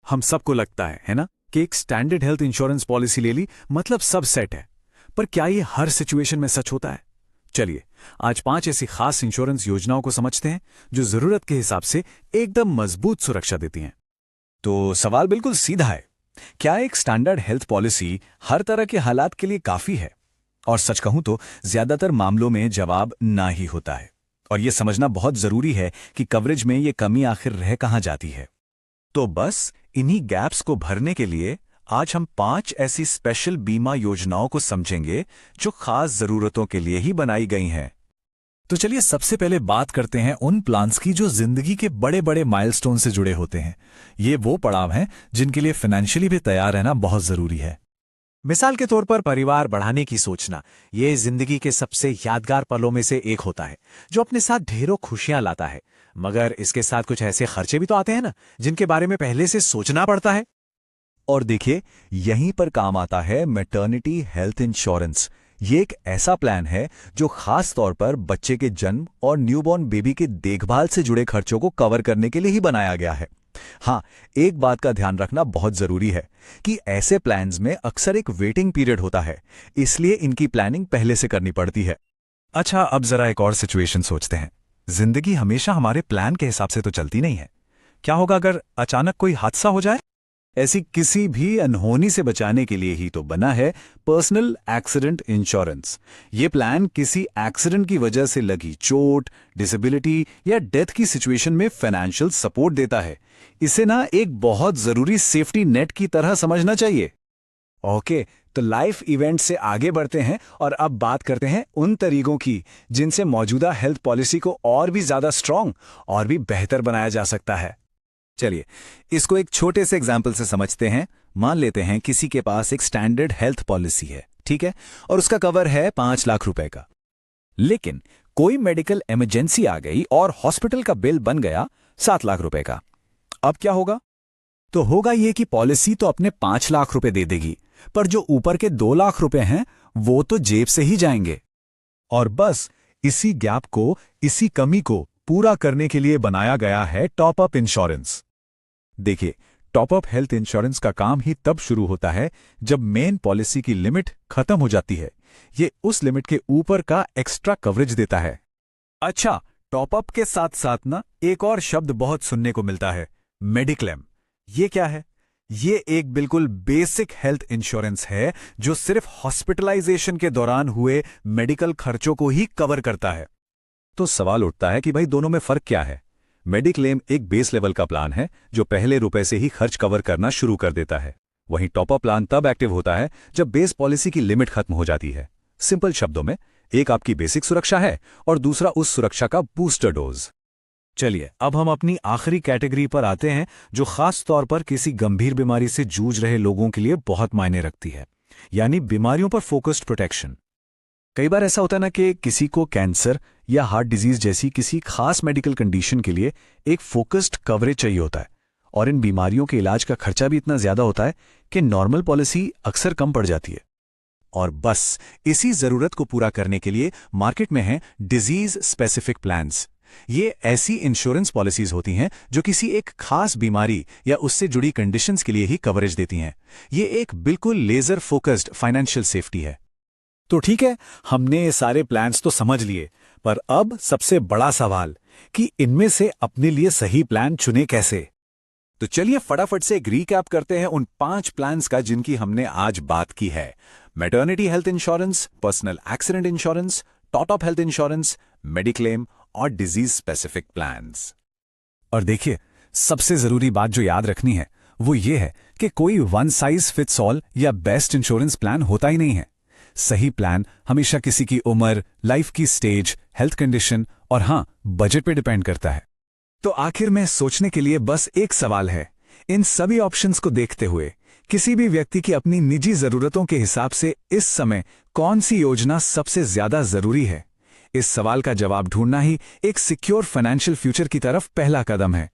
हम सबको लगता है ना, कि एक स्टैंडर्ड हेल्थ इंश्योरेंस पॉलिसी ले ली मतलब सब सेट है। पर क्या ये हर सिचुएशन में सच होता है? चलिए आज 5 ऐसी खास इंश्योरेंस योजनाओं को समझते हैं जो जरूरत के हिसाब से एकदम मजबूत सुरक्षा देती हैं। तो सवाल बिल्कुल सीधा है, क्या एक स्टैंडर्ड हेल्थ पॉलिसी हर तरह के हालात के लिए काफी है? और सच कहूं तो ज्यादातर मामलों में जवाब ना ही होता है। और यह समझना बहुत जरूरी है कि कवरेज में ये कमी आखिर रह कहां जाती है। तो बस इन्हीं गैप्स को भरने के लिए आज हम 5 ऐसी स्पेशल बीमा योजनाओं को समझेंगे जो खास जरूरतों के लिए ही बनाई गई हैं। तो चलिए सबसे पहले बात करते हैं उन प्लान्स की जो जिंदगी के बड़े बड़े माइलस्टोन से जुड़े होते हैं। ये वो पड़ाव हैं जिनके लिए फाइनेंशियली भी तैयार रहना बहुत जरूरी है। मिसाल के तौर पर परिवार बढ़ाने की सोचना, ये जिंदगी के सबसे यादगार पलों में से एक होता है जो अपने साथ ढेरों खुशियां लाता है। मगर इसके साथ कुछ ऐसे खर्चे भी तो आते हैं ना, जिनके बारे में पहले से सोचना पड़ता है। और देखिए, यहीं पर काम आता है मैटरनिटी हेल्थ इंश्योरेंस। ये एक ऐसा प्लान है जो खास तौर पर बच्चे के जन्म और न्यूबॉर्न बेबी के देखभाल से जुड़े खर्चों को कवर करने के लिए ही बनाया गया है। हाँ, एक बात का ध्यान रखना बहुत जरूरी है कि ऐसे प्लान्स में अक्सर एक वेटिंग पीरियड होता है, इसलिए इनकी प्लानिंग पहले से करनी पड़ती है। अच्छा, अब जरा एक और सिचुएशन सोचते हैं। जिंदगी हमेशा हमारे प्लान के हिसाब से तो चलती नहीं है। क्या होगा अगर अचानक कोई हादसा हो जाए? ऐसी किसी भी अनहोनी से बचाने के लिए ही तो बना है पर्सनल एक्सीडेंट इंश्योरेंस। ये प्लान किसी एक्सीडेंट की वजह से लगी चोट, डिसेबिलिटी या डेथ की सिचुएशन में फाइनेंशियल सपोर्ट देता है। इसे ना एक बहुत जरूरी सेफ्टी नेट की तरह समझना चाहिए। ओके, तो लाइफ इवेंट से आगे बढ़ते हैं और अब बात करते हैं उन तरीकों की जिनसे मौजूदा हेल्थ पॉलिसी को और भी ज्यादा स्ट्रांग और भी बेहतर बनाया जा सकता है। चलिए इसको एक छोटे से एग्जाम्पल से समझते हैं। मान लेते हैं किसी के पास एक स्टैंडर्ड हेल्थ पॉलिसी है, ठीक है, और उसका कवर है 5 लाख रुपए का। लेकिन कोई मेडिकल इमरजेंसी आ गई और हॉस्पिटल का बिल बन गया 7 लाख रुपए का। अब क्या होगा? तो होगा ये कि पॉलिसी तो अपने 5 लाख रुपए दे देगी, पर जो ऊपर के 2 लाख रुपए हैं वो तो जेब से ही जाएंगे। और बस इसी गैप को, इसी कमी को पूरा करने के लिए बनाया गया है टॉप अप इंश्योरेंस। देखिए, टॉप अप हेल्थ इंश्योरेंस का काम ही तब शुरू होता है जब मेन पॉलिसी की लिमिट खत्म हो जाती है। ये उस लिमिट के ऊपर का एक्स्ट्रा कवरेज देता है। अच्छा, टॉप अप के साथ साथ ना एक और शब्द बहुत सुनने को मिलता है, मेडिक्लेम। ये क्या है? ये एक बिल्कुल बेसिक हेल्थ इंश्योरेंस है जो सिर्फ हॉस्पिटलाइजेशन के दौरान हुए मेडिकल खर्चों को ही कवर करता है। तो सवाल उठता है कि भाई दोनों में फर्क क्या है? मेडिक्लेम एक बेस लेवल का प्लान है जो पहले रुपए से ही खर्च कवर करना शुरू कर देता है। वहीं टॉप अप प्लान तब एक्टिव होता है जब बेस पॉलिसी की लिमिट खत्म हो जाती है। सिंपल शब्दों में, एक आपकी बेसिक सुरक्षा है और दूसरा उस सुरक्षा का बूस्टर डोज। चलिए अब हम अपनी आखिरी कैटेगरी पर आते हैं जो खास तौर पर किसी गंभीर बीमारी से जूझ रहे लोगों के लिए बहुत मायने रखती है, यानी बीमारियों पर फोकस्ड प्रोटेक्शन। कई बार ऐसा होता है ना कि किसी को कैंसर या हार्ट डिजीज जैसी किसी खास मेडिकल कंडीशन के लिए एक फोकस्ड कवरेज चाहिए होता है, और इन बीमारियों के इलाज का खर्चा भी इतना ज्यादा होता है कि नॉर्मल पॉलिसी अक्सर कम पड़ जाती है। और बस इसी जरूरत को पूरा करने के लिए मार्केट में है डिजीज स्पेसिफिक प्लान्स। ये ऐसी इंश्योरेंस पॉलिसीज होती हैं जो किसी एक खास बीमारी या उससे जुड़ी कंडीशंस के लिए ही कवरेज देती हैं। ये एक बिल्कुल लेजर फोकस्ड फाइनेंशियल सेफ्टी है। तो ठीक है, हमने ये सारे प्लान्स तो समझ लिए, पर अब सबसे बड़ा सवाल कि इनमें से अपने लिए सही प्लान चुने कैसे। तो चलिए फटाफट से एक रीकैप करते हैं उन 5 प्लान्स का जिनकी हमने आज बात की है। Maternity health insurance, personal accident insurance, top up health insurance, mediclaim और डिजीज स्पेसिफिक प्लान्स। और देखिए, सबसे जरूरी बात जो याद रखनी है वो ये है कि कोई वन साइज फिट्स ऑल या बेस्ट इंश्योरेंस प्लान होता ही नहीं है। सही प्लान हमेशा किसी की उम्र, लाइफ की स्टेज, हेल्थ कंडीशन और हाँ, बजट पे डिपेंड करता है। तो आखिर में सोचने के लिए बस एक सवाल है, इन सभी ऑप्शंस को देखते हुए किसी भी व्यक्ति की अपनी निजी जरूरतों के हिसाब से इस समय कौन सी योजना सबसे ज्यादा जरूरी है? इस सवाल का जवाब ढूंढना ही एक सिक्योर फाइनेंशियल फ्यूचर की तरफ पहला कदम है।